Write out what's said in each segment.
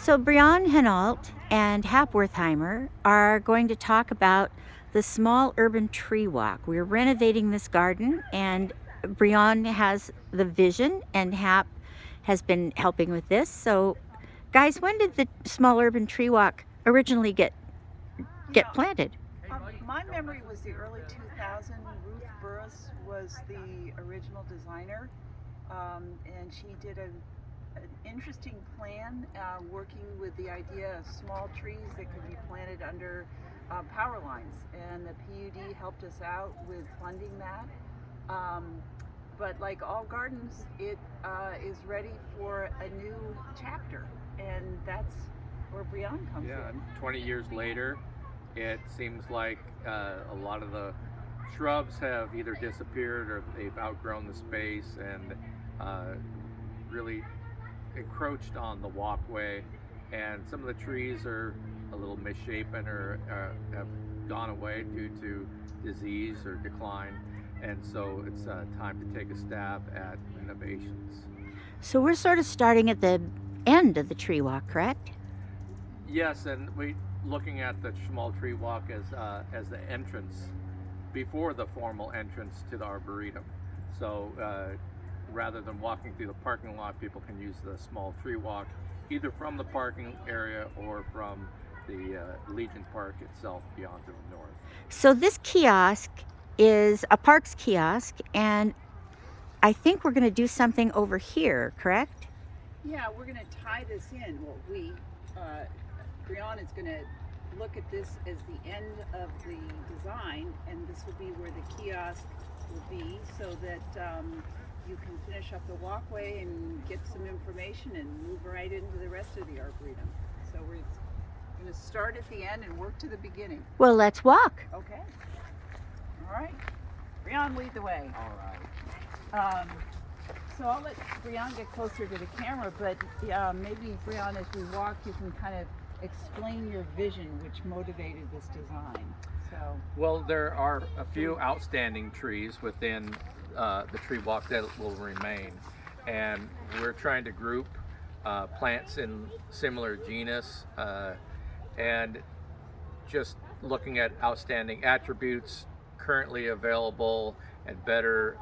So Brian Henault and Hap Wertheimer are going to talk about the small urban tree walk. We're renovating this garden, and Brian has the vision, and Hap has been helping with this. So, guys, when did the small urban tree walk originally get planted? My memory was the early 2000s. Ruth Burris was the original designer, and she did an interesting plan working with the idea of small trees that could be planted under power lines. And the PUD helped us out with funding that. But like all gardens, it is ready for a new chapter, and that's where Brian comes in. 20 years later, it seems like a lot of the shrubs have either disappeared or they've outgrown the space and really encroached on the walkway, and some of the trees are a little misshapen or have gone away due to disease or decline, and so it's time to take a stab at renovations. So we're sort of starting at the end of the tree walk, correct? Yes, and we looking at the small tree walk as the entrance before the formal entrance to the arboretum. So rather than walking through the parking lot, people can use the small tree walk either from the parking area or from the Legion Park itself beyond to the north. So this kiosk is a Parks kiosk, and I think we're going to do something over here, correct? Yeah, we're going to tie this in. Well, Brian is going to look at this as the end of the design, and this will be where the kiosk will be, so that you can finish up the walkway and get some information and move right into the rest of the arboretum. So we're going to start at the end and work to the beginning. Well, let's walk. Okay. All right. Brian, lead the way. All right. So I'll let Brian get closer to the camera, but maybe, Brian, as we walk, you can kind of explain your vision, which motivated this design. Well, there are a few outstanding trees within the tree walk that will remain, and we're trying to group plants in similar genus and just looking at outstanding attributes currently available and better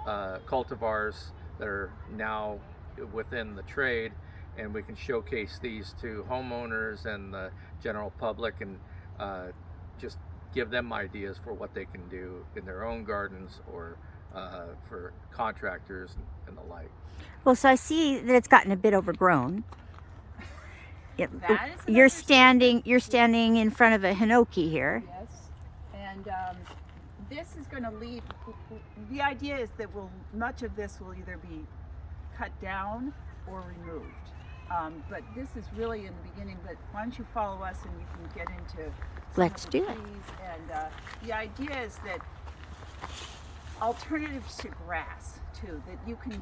cultivars that are now within the trade, and we can showcase these to homeowners and the general public and just give them ideas for what they can do in their own gardens or for contractors and the like. Well, so I see that it's gotten a bit overgrown. That is You're standing in front of a hinoki here. Yes, and this is going to leave. The idea is that much of this will either be cut down or removed. But this is really in the beginning. But why don't you follow us and you can get into Let's some of the do it. trees. And the idea is that alternatives to grass too, that you can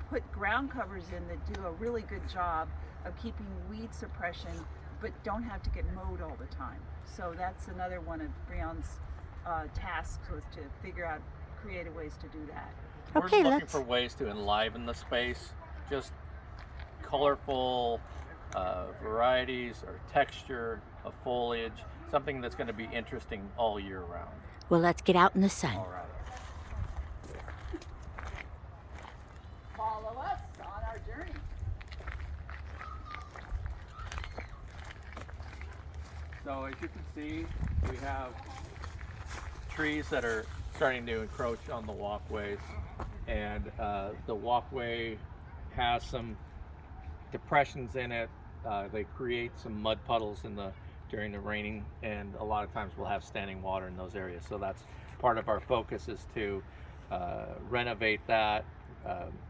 put ground covers in that do a really good job of keeping weed suppression, but don't have to get mowed all the time. So that's another one of Brian's tasks, was to figure out creative ways to do that. Okay, We're looking for ways to enliven the space, just colorful varieties or texture of foliage, something that's going to be interesting all year round. Well, let's get out in the sun. All right. Follow us on our journey. So as you can see, we have trees that are starting to encroach on the walkways, and the walkway has some depressions in it. They create some mud puddles during the raining, and a lot of times we'll have standing water in those areas. So that's part of our focus, is to renovate that,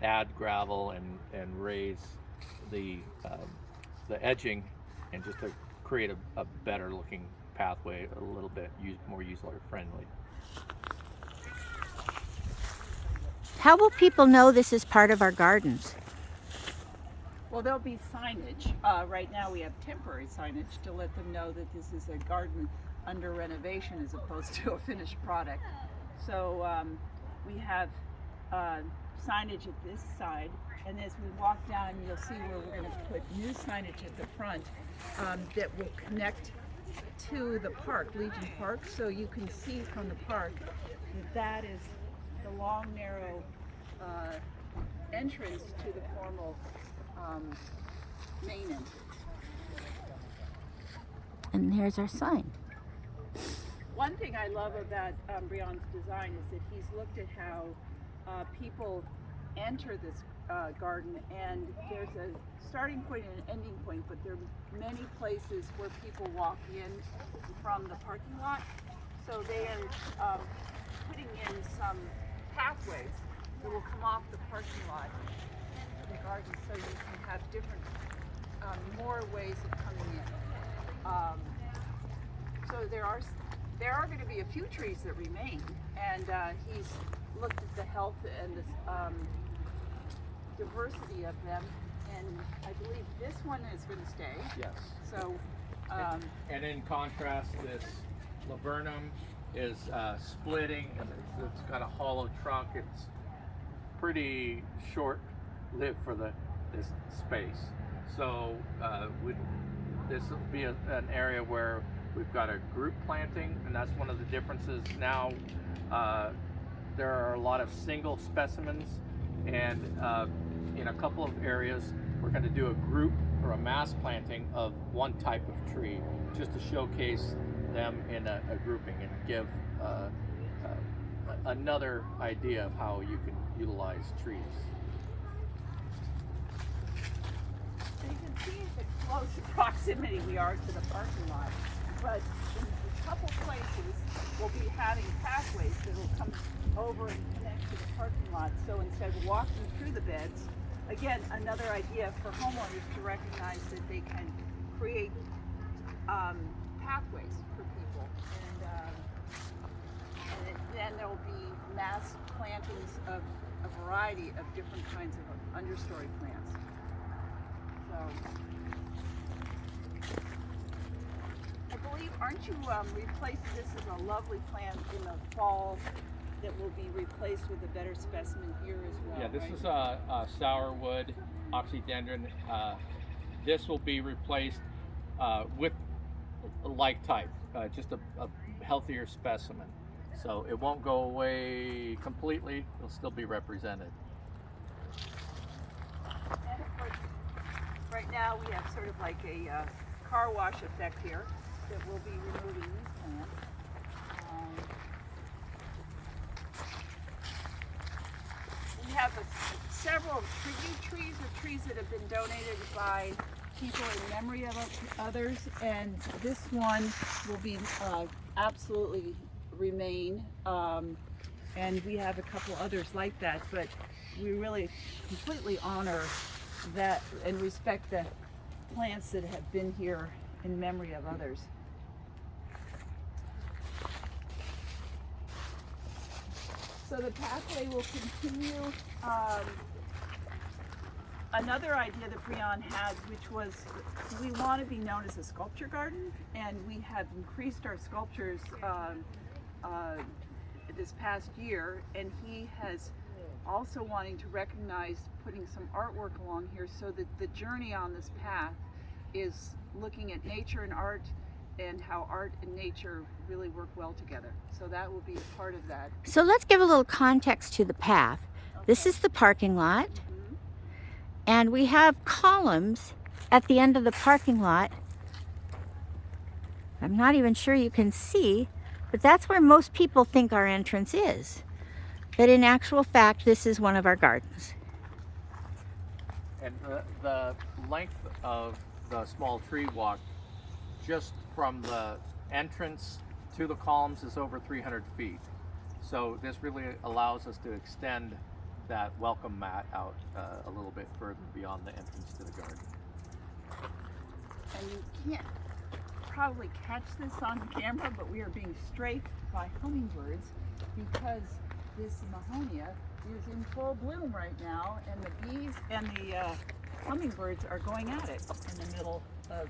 add gravel and raise the edging, and just to create a better looking pathway, a little bit more user friendly. How will people know this is part of our gardens? Well, there'll be signage. Right now we have temporary signage to let them know that this is a garden under renovation as opposed to a finished product. So we have signage at this side, and as we walk down, you'll see where we're going to put new signage at the front that will connect to the park, Legion Park, so you can see from the park that that is the long, narrow entrance to the formal main entrance. And there's our sign. One thing I love about Brian's design is that he's looked at how people enter this garden, and there's a starting point and an ending point, but there are many places where people walk in from the parking lot. So they are putting in some pathways that will come off the parking lot of the garden, so you can have different, more ways of coming in. So there are going to be a few trees that remain, and he's looked at the health and the diversity of them, and I believe this one is going to stay. Yes. So, and in contrast, this laburnum is splitting, and it's got a hollow trunk. It's pretty short-lived for this space. So this will be an area where we've got a group planting, and that's one of the differences now. There are a lot of single specimens, and in a couple of areas we're going to do a group or a mass planting of one type of tree, just to showcase them in a grouping and give another idea of how you can utilize trees. so you can see the close proximity we are to the parking lot, but in a couple places we'll be having pathways that will come over and connect to the parking lot. So instead of walking through the beds, again, another idea for homeowners to recognize that they can create pathways for people, and then there will be mass plantings of a variety of different kinds of understory plants. So I believe, aren't you replacing this as a lovely plant in the fall that will be replaced with a better specimen here as well? Yeah, this right? is a sourwood oxydendron. This will be replaced with a like type, just a healthier specimen. So it won't go away completely. It'll still be represented. And of course, right now we have sort of like a car wash effect here that we'll be removing these plants. We have several tribute trees or trees that have been donated by people in memory of others, and this one will be absolutely remain. And we have a couple others like that, but we really completely honor that and respect the plants that have been here in memory of others. So the pathway will continue. Another idea that Brian had, which was we want to be known as a sculpture garden, and we have increased our sculptures this past year, and he has also wanting to recognize putting some artwork along here, so that the journey on this path is looking at nature and art, and how art and nature really work well together. So that will be a part of that. So let's give a little context to the path. This is the parking lot, and we have columns at the end of the parking lot. I'm not even sure you can see, but that's where most people think our entrance is. But in actual fact, this is one of our gardens. And the length of the small tree walk, just from the entrance to the columns, is over 300 feet. So this really allows us to extend that welcome mat out a little bit further beyond the entrance to the garden. And you can't probably catch this on camera, but we are being strafed by hummingbirds because this Mahonia is in full bloom right now, and the bees and the hummingbirds are going at it in the middle of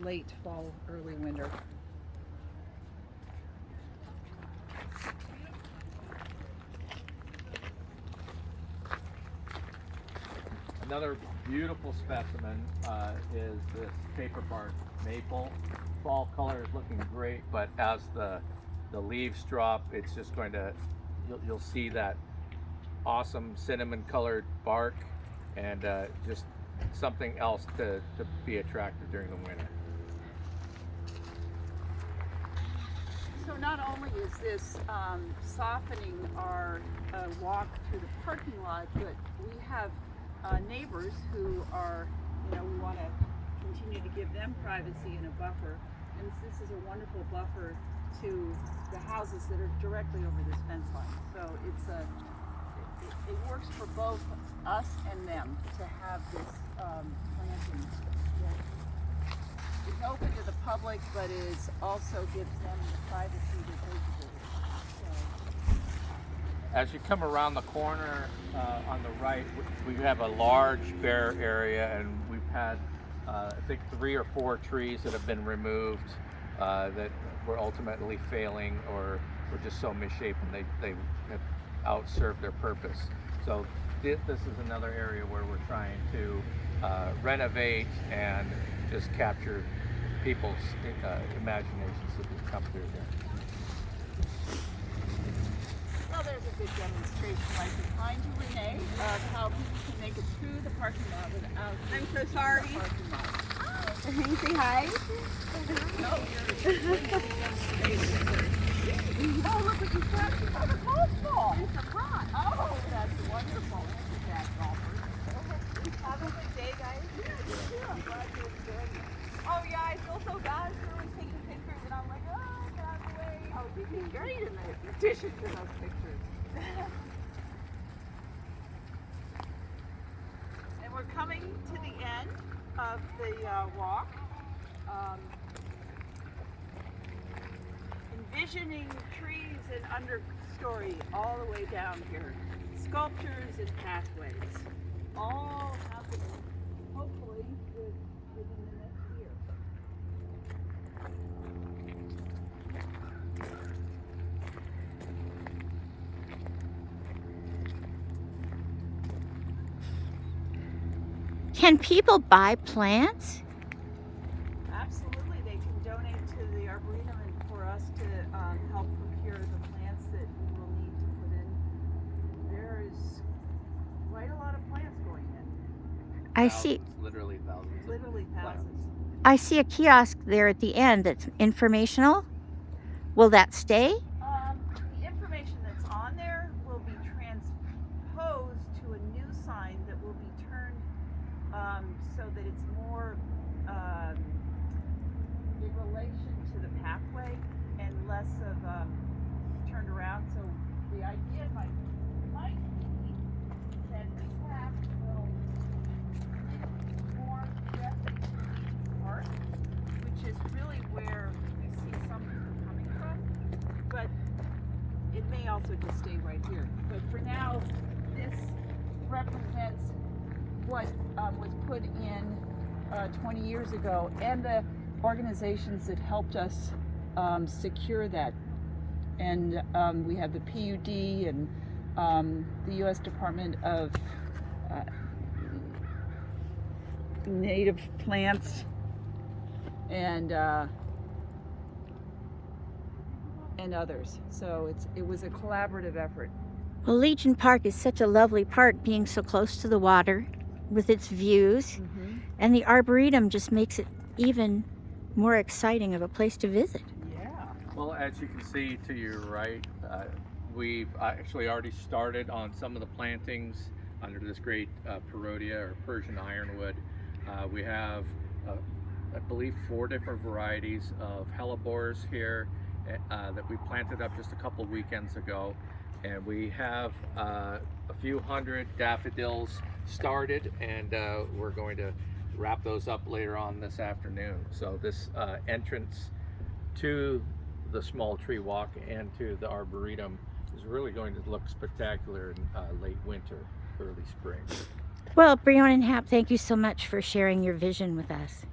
late fall, early winter. Another beautiful specimen is this paper bark maple. Fall color is looking great, but as the leaves drop, it's just going to, you'll see that awesome cinnamon colored bark, and just something else to be attractive during the winter. So not only is this softening our walk through the parking lot, but we have neighbors who are, we want to continue to give them privacy and a buffer. And this is a wonderful buffer to the houses that are directly over this fence line. So it works for both us and them to have this planting. It's open to the public, but it also gives them the privacy that they deserve. As you come around the corner on the right, we have a large bare area, and we've had I think 3 or 4 trees that have been removed that were ultimately failing or were just so misshapen they have outserved their purpose. So this is another area where we're trying to renovate and just capture people's imaginations as they come through here. Well, there's a good demonstration right behind you, Renee, of how people can make it through the parking lot without. I'm so sorry. The parking lot. Can you say hi? No, oh, look what you got. Oh, the golf ball. It's a pot. Oh, that's wonderful. Look at that, golfers. Have a good day, guys. I'm glad you enjoyed it. Oh yeah, I feel so bad for taking pictures, and I'm like, oh, get out of the way. Oh, you did great in the addition to those pictures. And we're coming to the end of the walk. Envisioning trees and understory all the way down here. Sculptures and pathways. All happening, hopefully, within the next year. Can people buy plants? Absolutely, they can donate to the Arboretum and for us to help procure the plants that we will need to put in. There is quite a lot of plants going in. I see. Literally thousands. Literally thousands. I see a kiosk there at the end that's informational. Will that stay? The information that's on there will be transposed to a new sign that will be turned so that it's more in relation to the pathway and less of turned around. So the idea might be that the path will more directly to the park, which is really where we see some people coming from. But it may also just stay right here. But for now, this represents what was put in 20 years ago, and the organizations that helped us secure that. And we have the PUD and the U.S. Department of Native Plants and others. So it was a collaborative effort. Well, Legion Park is such a lovely park, being so close to the water with its views, and the Arboretum just makes it even more exciting of a place to visit. Yeah. Well, as you can see to your right, we've actually already started on some of the plantings under this great Perodia or Persian ironwood. We have, I believe, 4 different varieties of hellebores here that we planted up just a couple weekends ago. And we have a few hundred daffodils started, and we're going to wrap those up later on this afternoon. So this entrance to the small tree walk and to the Arboretum is really going to look spectacular in late winter, early spring. Well, Breon and Hap, thank you so much for sharing your vision with us.